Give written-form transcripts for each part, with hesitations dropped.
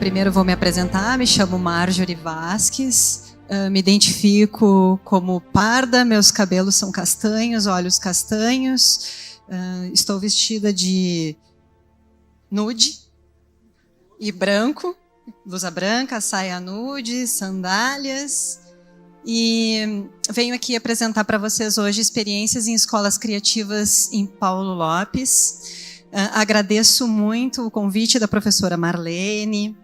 Primeiro vou me apresentar, me chamo Marjorie Vasques, me identifico como parda, meus cabelos são castanhos, olhos castanhos, estou vestida de nude e branco, blusa branca, saia nude, sandálias, e venho aqui apresentar para vocês hoje experiências em escolas criativas em Paulo Lopes. Agradeço muito o convite da professora Marlene,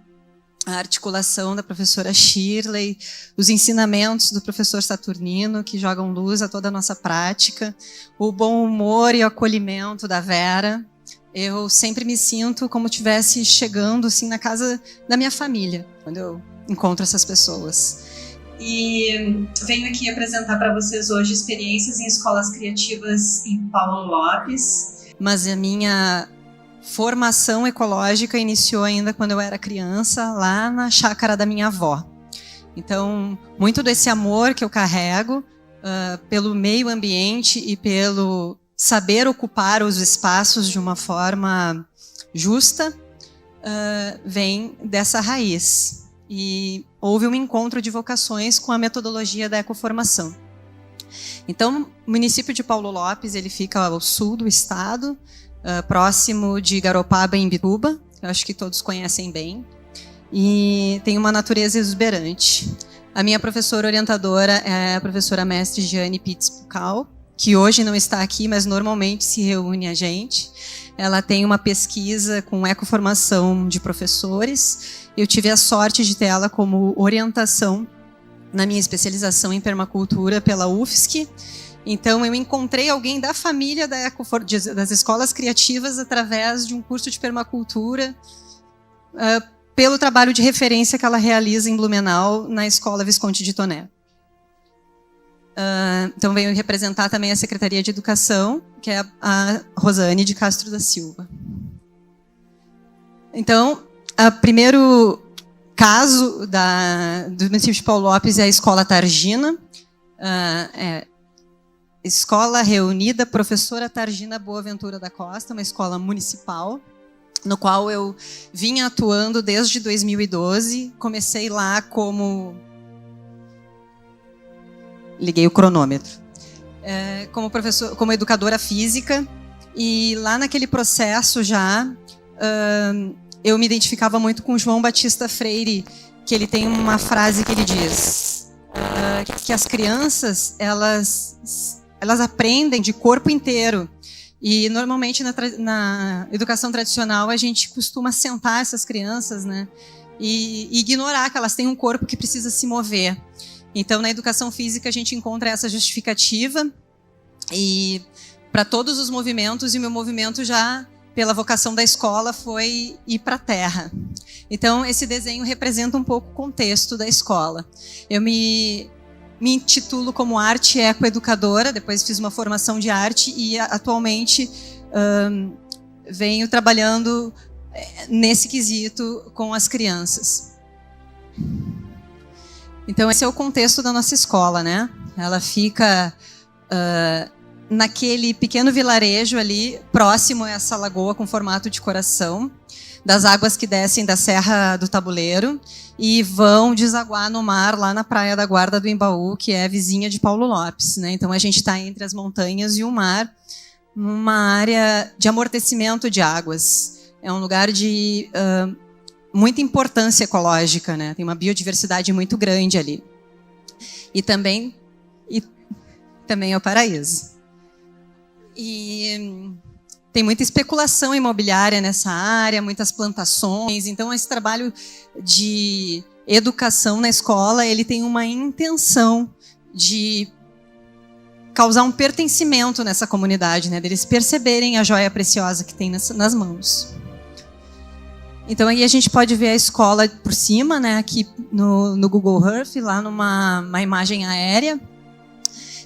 a articulação da professora Shirley, os ensinamentos do professor Saturnino, que jogam luz a toda a nossa prática, o bom humor e o acolhimento da Vera. Eu sempre me sinto como se estivesse chegando assim, na casa da minha família, quando eu encontro essas pessoas. E venho aqui apresentar para vocês hoje experiências em escolas criativas em Paulo Lopes. Mas a minha formação ecológica iniciou ainda quando eu era criança, lá na chácara da minha avó. Então, muito desse amor que eu carrego pelo meio ambiente e pelo saber ocupar os espaços de uma forma justa, vem dessa raiz. E houve um encontro de vocações com a metodologia da ecoformação. Então, o município de Paulo Lopes, ele fica ao sul do estado, próximo de Garopaba, em Imbituba, eu acho que todos conhecem bem, e tem uma natureza exuberante. A minha professora orientadora é a professora mestre Giane Pitts-Pucal, que hoje não está aqui, mas normalmente se reúne a gente. Ela tem uma pesquisa com ecoformação de professores. Eu tive a sorte de ter ela como orientação na minha especialização em permacultura pela UFSC. Então, eu encontrei alguém da família das escolas criativas através de um curso de permacultura, pelo trabalho de referência que ela realiza em Blumenau, na Escola Visconde de Toné. Então, venho representar também a Secretaria de Educação, que é a Rosane de Castro da Silva. Então, o primeiro caso do município de Paulo Lopes é a Escola Targina, Escola Reunida Professora Targina Boaventura da Costa, uma escola municipal, no qual eu vim atuando desde 2012. Comecei lá liguei o cronômetro, como educadora física, e lá naquele processo já eu me identificava muito com João Batista Freire, que ele tem uma frase que ele diz que as crianças elas aprendem de corpo inteiro, e normalmente na educação tradicional a gente costuma sentar essas crianças, né, e ignorar que elas têm um corpo que precisa se mover. Então, na educação física, a gente encontra essa justificativa e para todos os movimentos, e o meu movimento já, pela vocação da escola, foi ir para a terra. Então, esse desenho representa um pouco o contexto da escola. Eu me intitulo como arte ecoeducadora, depois fiz uma formação de arte e atualmente venho trabalhando nesse quesito com as crianças. Então, esse é o contexto da nossa escola, né? Ela fica naquele pequeno vilarejo ali, próximo a essa lagoa com formato de coração, das águas que descem da Serra do Tabuleiro e vão desaguar no mar, lá na Praia da Guarda do Embaú, que é vizinha de Paulo Lopes, né? Então, a gente está entre as montanhas e o mar, numa área de amortecimento de águas. É um lugar de muita importância ecológica, né? Tem uma biodiversidade muito grande ali. E também é o paraíso. E tem muita especulação imobiliária nessa área, muitas plantações. Então, esse trabalho de educação na escola, ele tem uma intenção de causar um pertencimento nessa comunidade, né? Deles perceberem a joia preciosa que tem nas mãos. Então, aí a gente pode ver a escola por cima, né, aqui no Google Earth, lá numa imagem aérea.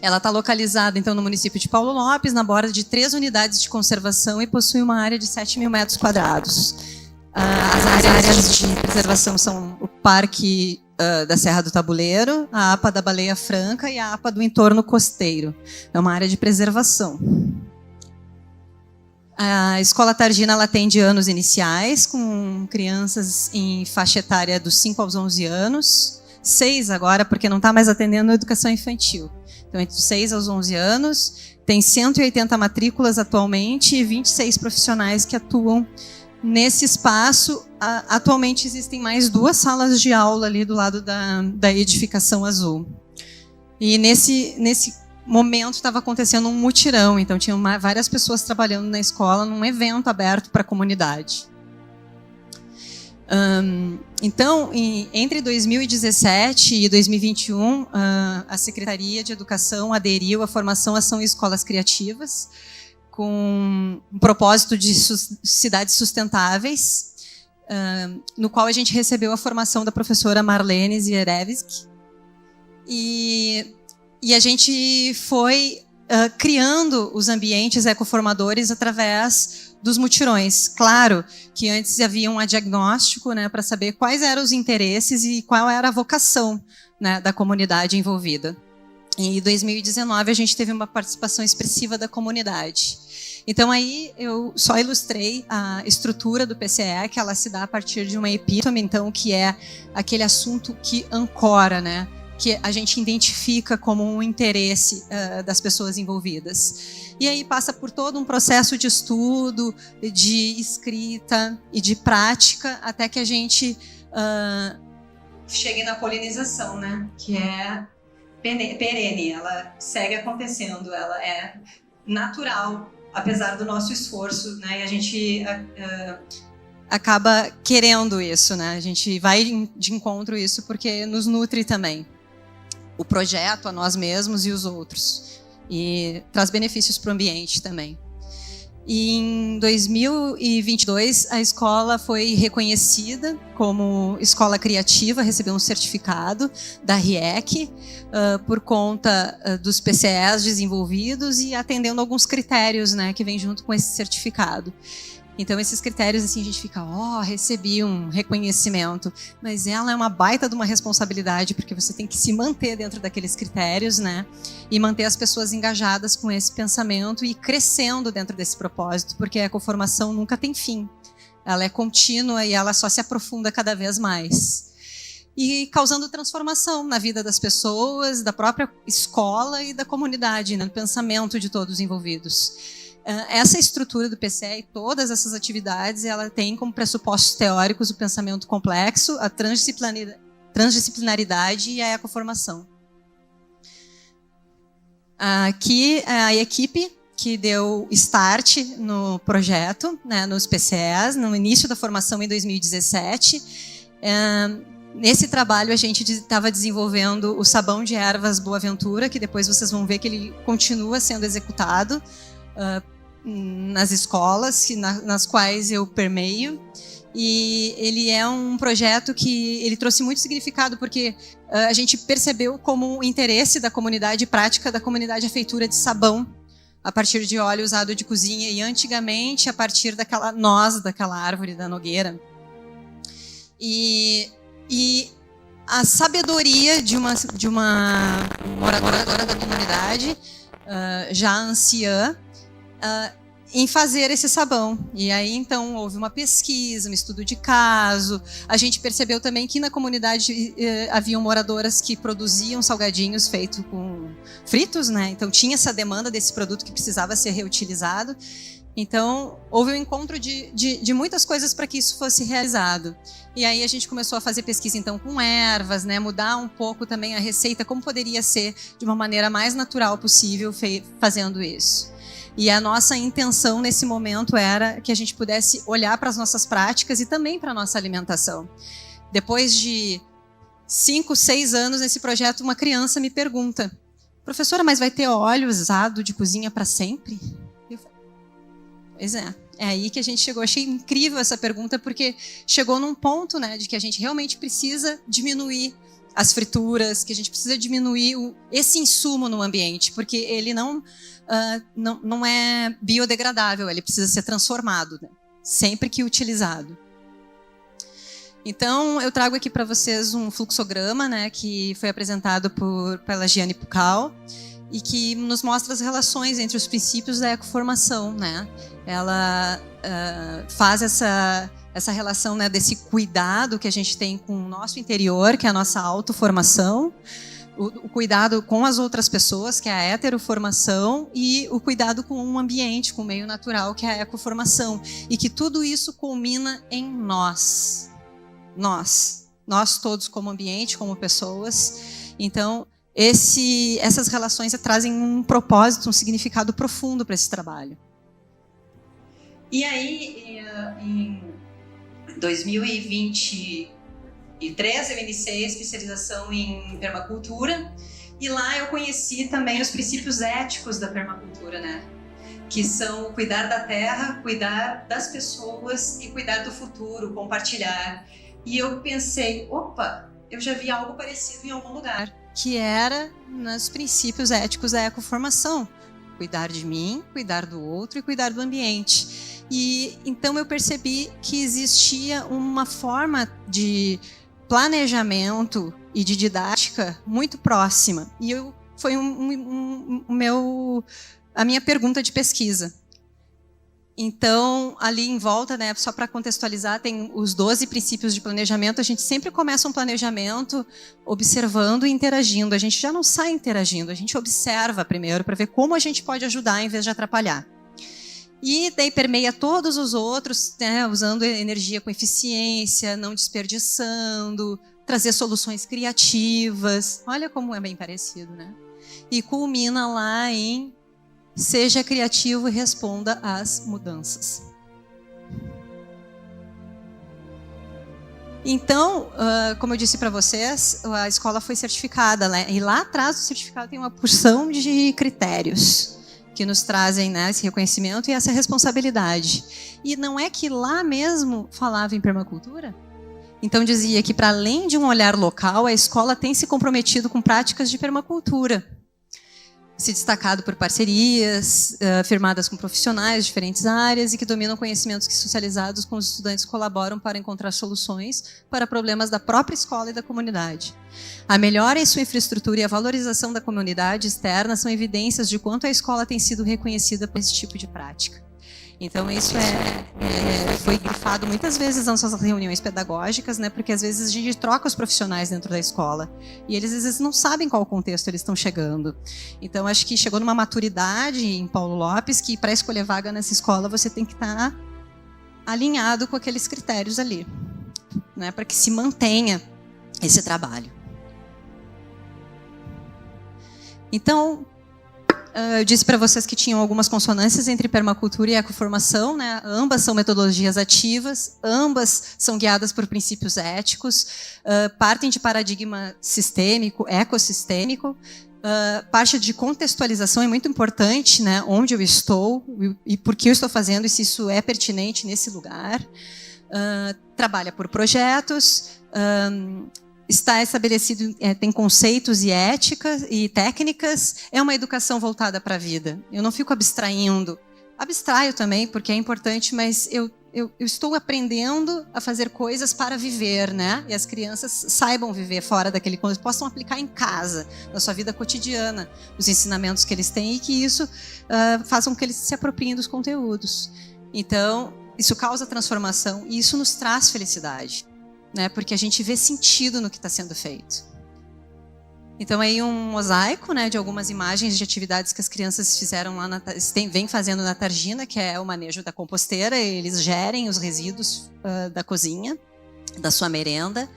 Ela está localizada, então, no município de Paulo Lopes, na borda de 3 unidades de conservação e possui uma área de 7.000 metros quadrados. As áreas de preservação são o Parque da Serra do Tabuleiro, a APA da Baleia Franca e a APA do entorno costeiro. É uma área de preservação. A Escola Tardina ela atende anos iniciais, com crianças em faixa etária dos 5 aos 11 anos, 6 agora, porque não está mais atendendo a educação infantil. Então, entre 6 aos 11 anos, tem 180 matrículas atualmente e 26 profissionais que atuam nesse espaço. Atualmente existem mais 2 salas de aula ali do lado da edificação azul. E nesse momento estava acontecendo um mutirão, então tinham várias pessoas trabalhando na escola num evento aberto para a comunidade. Então, entre 2017 e 2021, a Secretaria de Educação aderiu à formação Ação e Escolas Criativas, com um propósito de cidades sustentáveis, no qual a gente recebeu a formação da professora Marlene Zierewski, e a gente foi criando os ambientes ecoformadores através dos mutirões. Claro que antes havia um diagnóstico, né, para saber quais eram os interesses e qual era a vocação, né, da comunidade envolvida. Em 2019, a gente teve uma participação expressiva da comunidade. Então, aí eu só ilustrei a estrutura do PCE, que ela se dá a partir de uma epítome, então, que é aquele assunto que ancora, né, que a gente identifica como um interesse das pessoas envolvidas. E aí passa por todo um processo de estudo, de escrita e de prática, até que a gente chegue na polinização, né? Que é perene, ela segue acontecendo, ela é natural, apesar do nosso esforço, né? E a gente acaba querendo isso, né? A gente vai de encontro a isso porque nos nutre também. O projeto, a nós mesmos e os outros. E traz benefícios para o ambiente também. E em 2022, a escola foi reconhecida como escola criativa, recebeu um certificado da RIEC por conta dos PCEs desenvolvidos e atendendo alguns critérios, né, que vem junto com esse certificado. Então, esses critérios, assim, a gente fica, recebi um reconhecimento. Mas ela é uma baita de uma responsabilidade, porque você tem que se manter dentro daqueles critérios, né? E manter as pessoas engajadas com esse pensamento e crescendo dentro desse propósito, porque a ecoformação nunca tem fim. Ela é contínua e ela só se aprofunda cada vez mais. E causando transformação na vida das pessoas, da própria escola e da comunidade, né? No pensamento de todos os envolvidos. Essa estrutura do PCE e todas essas atividades, ela tem como pressupostos teóricos o pensamento complexo, a transdisciplinaridade e a ecoformação. Aqui a equipe que deu start no projeto, né, nos PCEs, no início da formação em 2017. Nesse trabalho a gente estava desenvolvendo o sabão de ervas Boa Ventura, que depois vocês vão ver que ele continua sendo executado nas escolas nas quais eu permeio, e ele é um projeto que ele trouxe muito significado porque a gente percebeu como um interesse da comunidade prática da comunidade a feitura de sabão a partir de óleo usado de cozinha e antigamente a partir daquela noz daquela árvore da nogueira, e a sabedoria de uma moradora da comunidade já anciã em fazer esse sabão. E aí, então, houve uma pesquisa, um estudo de caso. A gente percebeu também que na comunidade haviam moradoras que produziam salgadinhos feitos com fritos, né? Então, tinha essa demanda desse produto que precisava ser reutilizado. Então, houve um encontro de muitas coisas para que isso fosse realizado. E aí a gente começou a fazer pesquisa, então, com ervas, né? Mudar um pouco também a receita, como poderia ser de uma maneira mais natural possível fazendo isso. E a nossa intenção nesse momento era que a gente pudesse olhar para as nossas práticas e também para a nossa alimentação. Depois de 5, 6 anos nesse projeto, uma criança me pergunta: professora, mas vai ter óleo usado de cozinha para sempre? Eu falei, pois é. É aí que a gente chegou. Achei incrível essa pergunta, porque chegou num ponto, né, de que a gente realmente precisa diminuir as frituras, que a gente precisa diminuir esse insumo no ambiente, porque ele não é biodegradável, ele precisa ser transformado, né, sempre que utilizado. Então, eu trago aqui para vocês um fluxograma, né, que foi apresentado pela Giane Pucal, e que nos mostra as relações entre os princípios da ecoformação, né? Ela faz essa relação, né, desse cuidado que a gente tem com o nosso interior, que é a nossa autoformação, o cuidado com as outras pessoas, que é a heteroformação, e o cuidado com o ambiente, com o meio natural, que é a ecoformação. E que tudo isso culmina em nós. Nós todos como ambiente, como pessoas. Então, essas relações trazem um propósito, um significado profundo para esse trabalho. E aí, em 2023, eu iniciei a especialização em permacultura, e lá eu conheci também os princípios éticos da permacultura, né? Que são cuidar da terra, cuidar das pessoas e cuidar do futuro, compartilhar. E eu pensei, opa, eu já vi algo parecido em algum lugar, que era nos princípios éticos da ecoformação. Cuidar de mim, cuidar do outro e cuidar do ambiente. E então eu percebi que existia uma forma de planejamento e de didática muito próxima. E foi a minha pergunta de pesquisa. Então, ali em volta, né, só para contextualizar, tem os 12 princípios de planejamento. A gente sempre começa um planejamento observando e interagindo. A gente já não sai interagindo, a gente observa primeiro para ver como a gente pode ajudar em vez de atrapalhar. E daí permeia todos os outros, né, usando energia com eficiência, não desperdiçando, trazer soluções criativas. Olha como é bem parecido, né? E culmina lá em seja criativo e responda às mudanças. Então, como eu disse para vocês, a escola foi certificada, né? E lá atrás do certificado tem uma porção de critérios que nos trazem, né, esse reconhecimento e essa responsabilidade. E não é que lá mesmo falava em permacultura? Então dizia que, para além de um olhar local, a escola tem se comprometido com práticas de permacultura, se destacado por parcerias firmadas com profissionais de diferentes áreas e que dominam conhecimentos que, socializados com os estudantes, colaboram para encontrar soluções para problemas da própria escola e da comunidade. A melhora em sua infraestrutura e a valorização da comunidade externa são evidências de quanto a escola tem sido reconhecida por esse tipo de prática. Então, isso foi grifado muitas vezes nas nossas reuniões pedagógicas, né? Porque às vezes a gente troca os profissionais dentro da escola e eles às vezes não sabem qual contexto eles estão chegando. Então, acho que chegou numa maturidade em Paulo Lopes que, para escolher vaga nessa escola, você tem que estar alinhado com aqueles critérios ali, né? Para que se mantenha esse trabalho. Então, eu disse para vocês que tinham algumas consonâncias entre permacultura e ecoformação, né? Ambas são metodologias ativas, ambas são guiadas por princípios éticos, partem de paradigma sistêmico, ecossistêmico, parte de contextualização é muito importante, né? Onde eu estou e por que eu estou fazendo e se isso é pertinente nesse lugar. Trabalha por projetos, está estabelecido, tem conceitos e éticas e técnicas, é uma educação voltada para a vida. Eu não fico abstraindo. Abstraio também, porque é importante, mas eu estou aprendendo a fazer coisas para viver, né? E as crianças saibam viver fora daquele contexto, possam aplicar em casa, na sua vida cotidiana, os ensinamentos que eles têm e que isso façam com que eles se apropriem dos conteúdos. Então, isso causa transformação e isso nos traz felicidade, né? Porque a gente vê sentido no que está sendo feito. Então, aí um mosaico, né, de algumas imagens de atividades que as crianças fizeram lá, vêm fazendo na Targina, que é o manejo da composteira. Eles gerem os resíduos da cozinha, da sua merenda.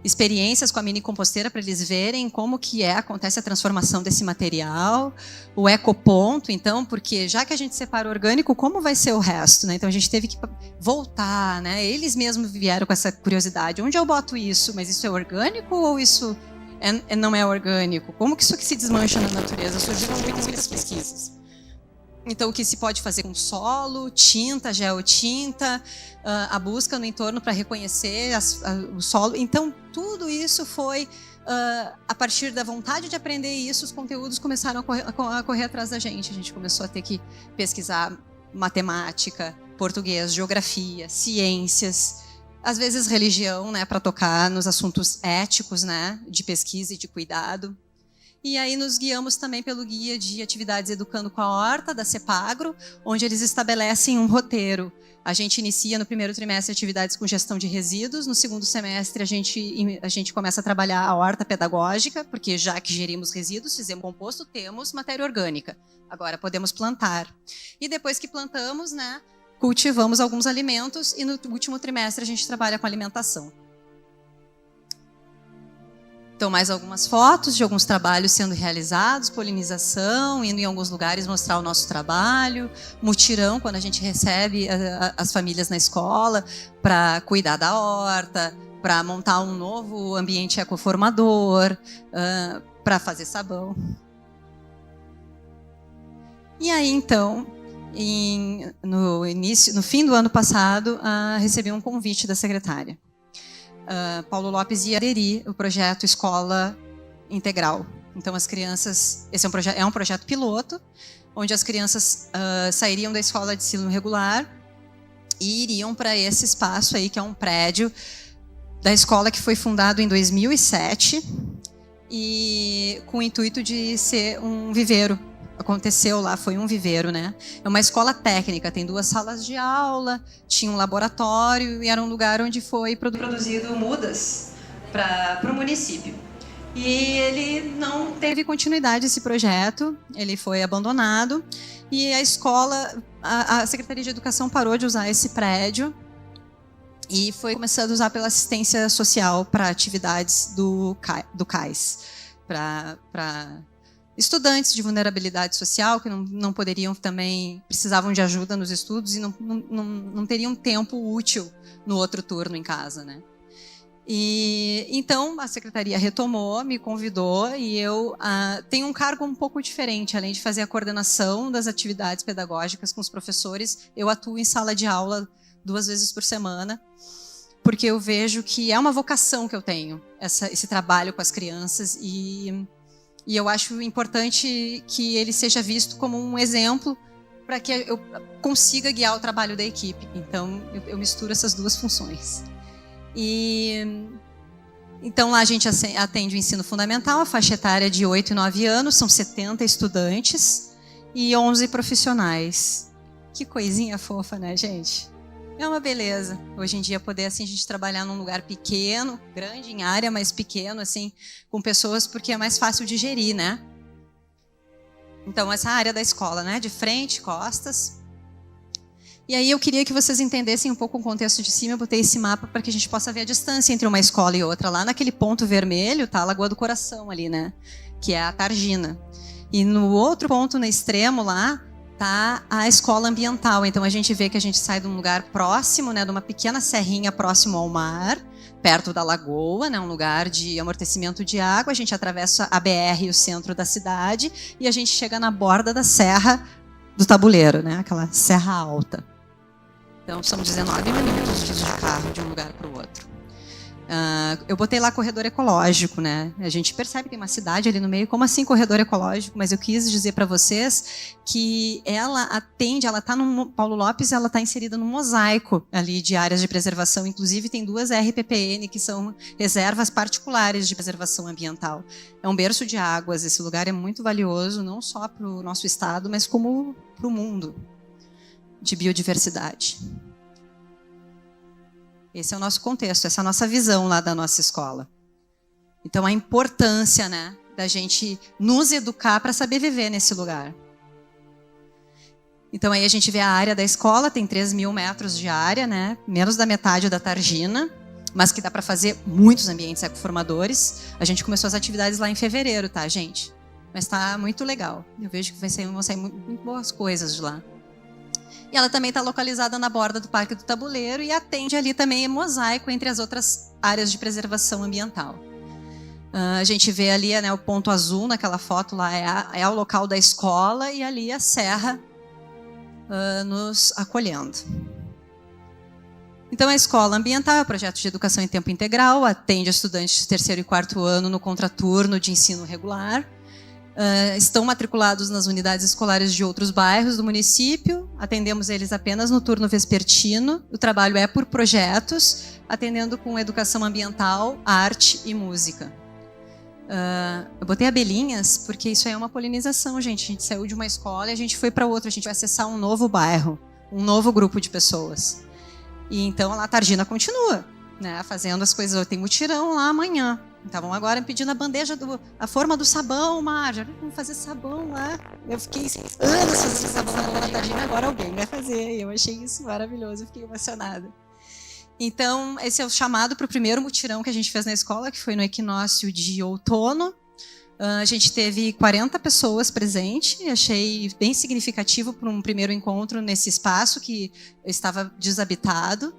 Experiências com a mini composteira para eles verem como que acontece a transformação desse material. O ecoponto, então, porque já que a gente separa o orgânico, como vai ser o resto, né? Então a gente teve que voltar, né? Eles mesmos vieram com essa curiosidade. Onde eu boto isso? Mas isso é orgânico ou isso não é orgânico? Como que isso aqui se desmancha na natureza? Surgiram muitas pesquisas. Então, o que se pode fazer com solo, tinta, geotinta, a busca no entorno para reconhecer o solo. Então, tudo isso foi, a partir da vontade de aprender isso, os conteúdos começaram a correr atrás da gente. A gente começou a ter que pesquisar matemática, português, geografia, ciências, às vezes religião, né, para tocar nos assuntos éticos, né, de pesquisa e de cuidado. E aí nos guiamos também pelo guia de atividades Educando com a Horta, da CEPAGRO, onde eles estabelecem um roteiro. A gente inicia no primeiro trimestre atividades com gestão de resíduos, no segundo semestre a gente começa a trabalhar a horta pedagógica, porque já que gerimos resíduos, fizemos composto, temos matéria orgânica. Agora podemos plantar. E depois que plantamos, né, cultivamos alguns alimentos e no último trimestre a gente trabalha com alimentação. Então, mais algumas fotos de alguns trabalhos sendo realizados, polinização, indo em alguns lugares mostrar o nosso trabalho, mutirão, quando a gente recebe as famílias na escola para cuidar da horta, para montar um novo ambiente ecoformador, para fazer sabão. E aí, então, no fim do ano passado, recebi um convite da secretária. Paulo Lopes ia aderir ao projeto Escola Integral. Então, as crianças... Esse é um projeto piloto, onde as crianças sairiam da escola de ensino regular e iriam para esse espaço aí, que é um prédio da escola que foi fundado em 2007 e com o intuito de ser um viveiro. Aconteceu lá, foi um viveiro, né? É uma escola técnica, tem 2 salas de aula, tinha um laboratório e era um lugar onde foi produzido mudas para o município. E ele não teve continuidade esse projeto, ele foi abandonado e a escola, a Secretaria de Educação parou de usar esse prédio e foi começando a usar pela assistência social para atividades do CAIS, para estudantes de vulnerabilidade social que não poderiam também, precisavam de ajuda nos estudos e não teriam tempo útil no outro turno em casa, né? E então a secretaria retomou, me convidou e eu tenho um cargo um pouco diferente, além de fazer a coordenação das atividades pedagógicas com os professores, eu atuo em sala de aula 2 vezes por semana, porque eu vejo que é uma vocação que eu tenho, esse trabalho com as crianças e eu acho importante que ele seja visto como um exemplo para que eu consiga guiar o trabalho da equipe. Então, eu misturo essas 2 funções. Então, lá a gente atende o ensino fundamental, a faixa etária de 8 e 9 anos, são 70 estudantes e 11 profissionais. Que coisinha fofa, né, gente? É uma beleza. Hoje em dia, poder assim, a gente trabalhar num lugar pequeno, grande em área, mas pequeno, assim, com pessoas, porque é mais fácil de gerir, né? Então, essa área da escola, né? De frente, costas. E aí eu queria que vocês entendessem um pouco o contexto de cima. Eu botei esse mapa para que a gente possa ver a distância entre uma escola e outra. Lá naquele ponto vermelho tá a Lagoa do Coração ali, né? Que é a Targina. E no outro ponto, no extremo lá, tá a escola ambiental. Então a gente vê que a gente sai de um lugar próximo, né, de uma pequena serrinha próximo ao mar, perto da lagoa, né, um lugar de amortecimento de água. A gente atravessa a BR e o centro da cidade e a gente chega na borda da Serra do Tabuleiro, né, aquela serra alta. Então são 19 minutos de carro de um lugar para o outro. Eu botei lá corredor ecológico, né? A gente percebe que tem uma cidade ali no meio, como assim corredor ecológico? Mas eu quis dizer para vocês que ela está no Paulo Lopes, ela está inserida num mosaico ali de áreas de preservação. Inclusive tem 2 RPPN que são reservas particulares de preservação ambiental. É um berço de águas. Esse lugar é muito valioso, não só para o nosso estado, mas como para o mundo de biodiversidade. Esse é o nosso contexto, essa é a nossa visão lá da nossa escola. Então, a importância, né, da gente nos educar para saber viver nesse lugar. Então, aí a gente vê a área da escola, tem 3.000 metros de área, né, menos da metade da Targina, mas que dá para fazer muitos ambientes ecoformadores. A gente começou as atividades lá em fevereiro, tá, gente? Mas está muito legal. Eu vejo que vão sair muito boas coisas de lá. E ela também está localizada na borda do Parque do Tabuleiro e atende ali também mosaico entre as outras áreas de preservação ambiental. A gente vê ali, né, o ponto azul naquela foto lá é o local da escola e ali a serra nos acolhendo. Então a escola ambiental é um projeto de educação em tempo integral, atende estudantes de 3º e 4º ano no contraturno de ensino regular. Estão matriculados nas unidades escolares de outros bairros do município, atendemos eles apenas no turno vespertino, o trabalho é por projetos, atendendo com educação ambiental, arte e música. Eu botei abelhinhas porque isso aí é uma polinização, gente. A gente saiu de uma escola e a gente foi para outra. A gente vai acessar um novo bairro, um novo grupo de pessoas. E então a Tardina continua, né, fazendo as coisas. Tem mutirão lá amanhã. Estavam agora pedindo a forma do sabão, Marjorie. Vamos fazer sabão lá. Eu fiquei anos fazendo sabão na Tardina, agora alguém vai fazer. E eu achei isso maravilhoso, eu fiquei emocionada. Então, esse é o chamado para o primeiro mutirão que a gente fez na escola, que foi no equinócio de outono. A gente teve 40 pessoas presentes, achei bem significativo para um primeiro encontro nesse espaço que estava desabitado.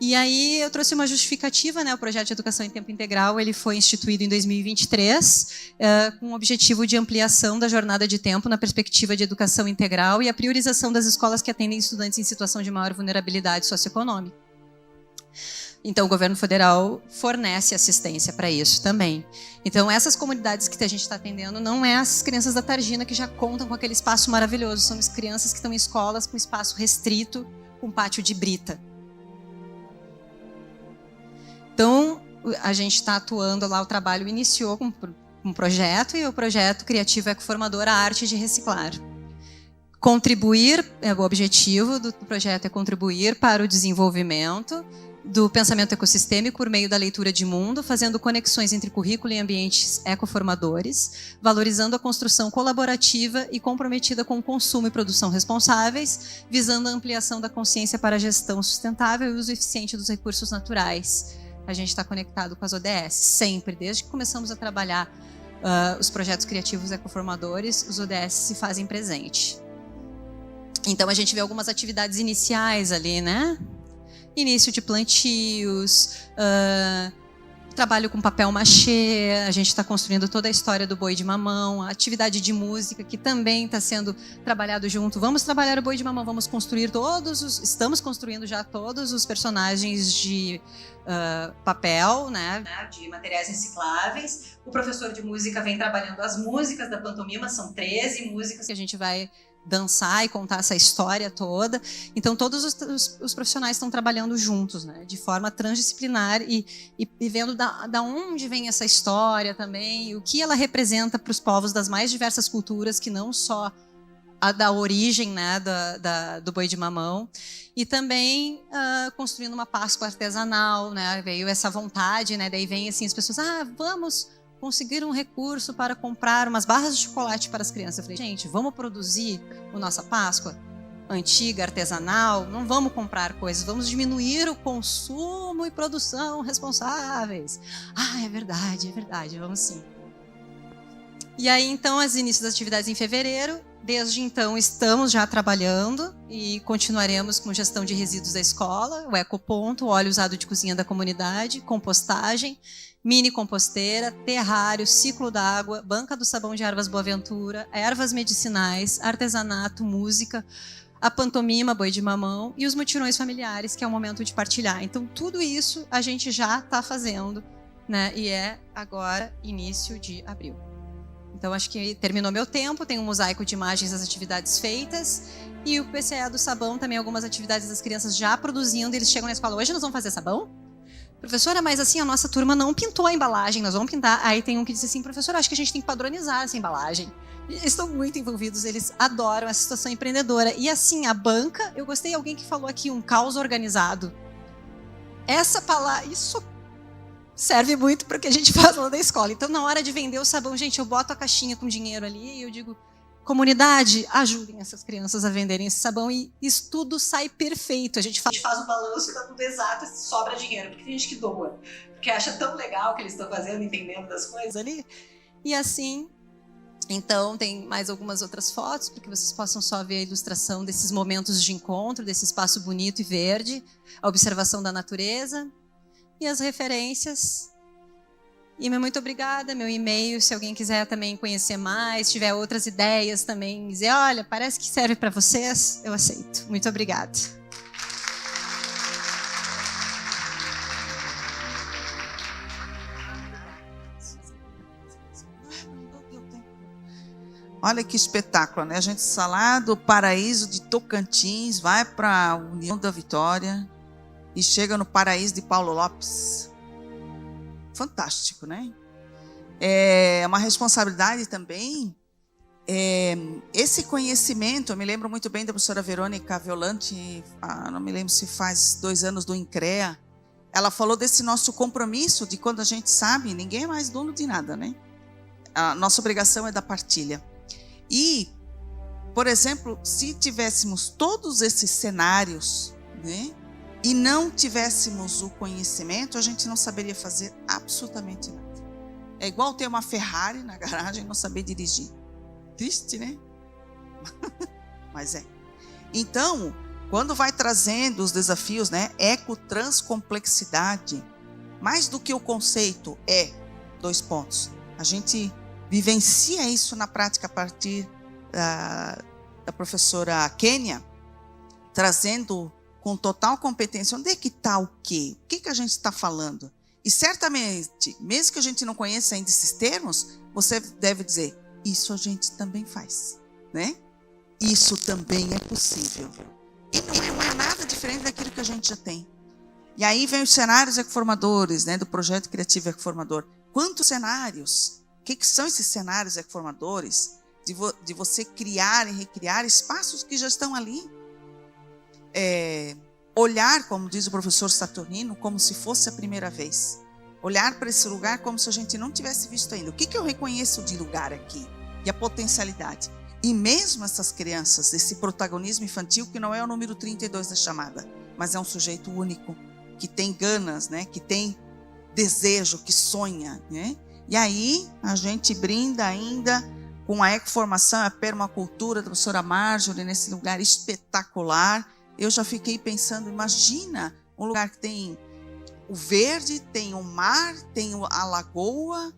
E aí eu trouxe uma justificativa, né? O projeto de educação em tempo integral ele foi instituído em 2023 com o objetivo de ampliação da jornada de tempo na perspectiva de educação integral e a priorização das escolas que atendem estudantes em situação de maior vulnerabilidade socioeconômica. Então, o governo federal fornece assistência para isso também. Então, essas comunidades que a gente está atendendo não é as crianças da Tardina que já contam com aquele espaço maravilhoso, são as crianças que estão em escolas com espaço restrito, com pátio de brita. Então, a gente está atuando lá, o trabalho iniciou com um projeto, e o projeto criativo Ecoformador, a arte de reciclar. Contribuir, o objetivo do projeto é contribuir para o desenvolvimento do pensamento ecossistêmico por meio da leitura de mundo, fazendo conexões entre currículo e ambientes ecoformadores, valorizando a construção colaborativa e comprometida com o consumo e produção responsáveis, visando a ampliação da consciência para a gestão sustentável e uso eficiente dos recursos naturais. A gente está conectado com as ODS, sempre, desde que começamos a trabalhar os projetos criativos ecoformadores, os ODS se fazem presente. Então, a gente vê algumas atividades iniciais ali, né? Início de plantios, trabalho com papel machê, a gente está construindo toda a história do boi de mamão, a atividade de música que também está sendo trabalhado junto. Vamos trabalhar o boi de mamão, vamos construir estamos construindo já todos os personagens de papel, né, de materiais recicláveis. O professor de música vem trabalhando as músicas da pantomima, são 13 músicas que a gente vai dançar e contar essa história toda. Então, todos os profissionais estão trabalhando juntos, né, de forma transdisciplinar e vendo da onde vem essa história também, o que ela representa para os povos das mais diversas culturas, que não só a da origem, né, do boi de mamão. E também construindo uma Páscoa artesanal, né, veio essa vontade, né, daí vem assim as pessoas, vamos conseguir um recurso para comprar umas barras de chocolate para as crianças. Eu falei, gente, vamos produzir a nossa Páscoa antiga, artesanal, não vamos comprar coisas, vamos diminuir o consumo e produção responsáveis. É verdade, vamos sim. E aí, então, as inícios das atividades em fevereiro. Desde então, estamos já trabalhando e continuaremos com gestão de resíduos da escola, o ecoponto, o óleo usado de cozinha da comunidade, compostagem, mini composteira, terrário, ciclo d'água, banca do sabão de ervas Boaventura, ervas medicinais, artesanato, música, a pantomima, boi de mamão e os mutirões familiares, que é o momento de partilhar. Então, tudo isso a gente já está fazendo, né? E é agora início de abril. Então, acho que terminou meu tempo, tem um mosaico de imagens das atividades feitas e o PCA do sabão também, algumas atividades das crianças já produzindo, eles chegam na escola, hoje nós vamos fazer sabão? Professora, mas assim, a nossa turma não pintou a embalagem, nós vamos pintar. Aí tem um que diz assim, professora, acho que a gente tem que padronizar essa embalagem. Eles estão muito envolvidos, eles adoram essa situação empreendedora. E assim, a banca, eu gostei de alguém que falou aqui, um caos organizado. Essa palavra, isso serve muito para o que a gente faz lá da escola. Então, na hora de vender o sabão, gente, eu boto a caixinha com dinheiro ali e eu digo, comunidade, ajudem essas crianças a venderem esse sabão e isso tudo sai perfeito. A gente faz o balanço, tá tudo exato, sobra dinheiro, porque tem gente que doa, porque acha tão legal o que eles estão fazendo, entendendo das coisas ali. E assim, então tem mais algumas outras fotos, para que vocês possam só ver a ilustração desses momentos de encontro, desse espaço bonito e verde, a observação da natureza e as referências. E muito obrigada, meu e-mail, se alguém quiser também conhecer mais, tiver outras ideias também, dizer, olha, parece que serve para vocês, eu aceito. Muito obrigada. Olha que espetáculo, né? A gente sai lá do paraíso de Tocantins, vai para a União da Vitória e chega no paraíso de Paulo Lopes. Fantástico, né? É uma responsabilidade também. Esse conhecimento, eu me lembro muito bem da professora Verônica Violante, não me lembro se faz 2 anos do INCREA, ela falou desse nosso compromisso de quando a gente sabe, ninguém é mais dono de nada, né? A nossa obrigação é da partilha. E, por exemplo, se tivéssemos todos esses cenários, né, e não tivéssemos o conhecimento, a gente não saberia fazer absolutamente nada. É igual ter uma Ferrari na garagem e não saber dirigir. Triste, né? Mas é. Então, quando vai trazendo os desafios, né? Ecotranscomplexidade, mais do que o conceito, 2 pontos. A gente vivencia isso na prática a partir da professora Kênia, trazendo com total competência. Onde é que está o quê? O que a gente está falando? E certamente, mesmo que a gente não conheça ainda esses termos, você deve dizer, isso a gente também faz, né? Isso também é possível. E não é nada diferente daquilo que a gente já tem. E aí vem os cenários ecoformadores, né, do projeto Criativo Ecoformador. Quantos cenários? O que são esses cenários ecoformadores? De você criar e recriar espaços que já estão ali. Olhar, como diz o professor Saturnino, como se fosse a primeira vez. Olhar para esse lugar como se a gente não tivesse visto ainda. O que eu reconheço de lugar aqui? E a potencialidade. E mesmo essas crianças, esse protagonismo infantil, que não é o número 32 da chamada, mas é um sujeito único, que tem ganas, né? Que tem desejo, que sonha, né? E aí a gente brinda ainda com a ecoformação, a permacultura da professora Marjorie, nesse lugar espetacular. Eu já fiquei pensando, imagina um lugar que tem o verde, tem o mar, tem a lagoa,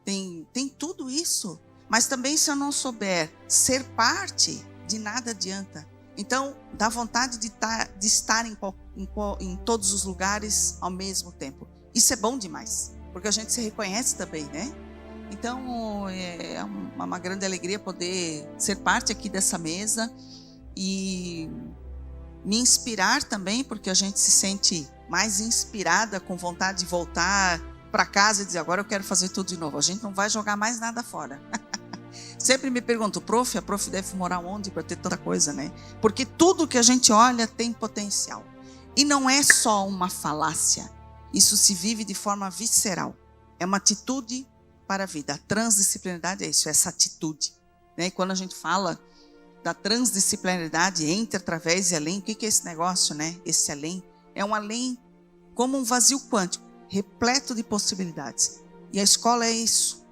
tem tudo isso. Mas também, se eu não souber ser parte, de nada adianta. Então, dá vontade de estar em todos os lugares ao mesmo tempo. Isso é bom demais, porque a gente se reconhece também, né? Então, é uma grande alegria poder ser parte aqui dessa mesa e me inspirar também, porque a gente se sente mais inspirada, com vontade de voltar para casa e dizer, agora eu quero fazer tudo de novo. A gente não vai jogar mais nada fora. Sempre me pergunto, a prof deve morar onde para ter tanta coisa, né? Porque tudo que a gente olha tem potencial. E não é só uma falácia. Isso se vive de forma visceral. É uma atitude para a vida. A transdisciplinaridade é isso, é essa atitude, né? E quando a gente fala da transdisciplinaridade, entre, através e além, o que é esse negócio, né? Esse além é um além como um vazio quântico, repleto de possibilidades. E a escola é isso.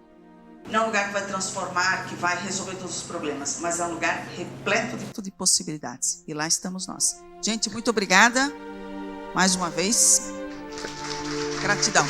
Não é um lugar que vai transformar, que vai resolver todos os problemas, mas é um lugar repleto de possibilidades. E lá estamos nós. Gente, muito obrigada. Mais uma vez. Gratidão.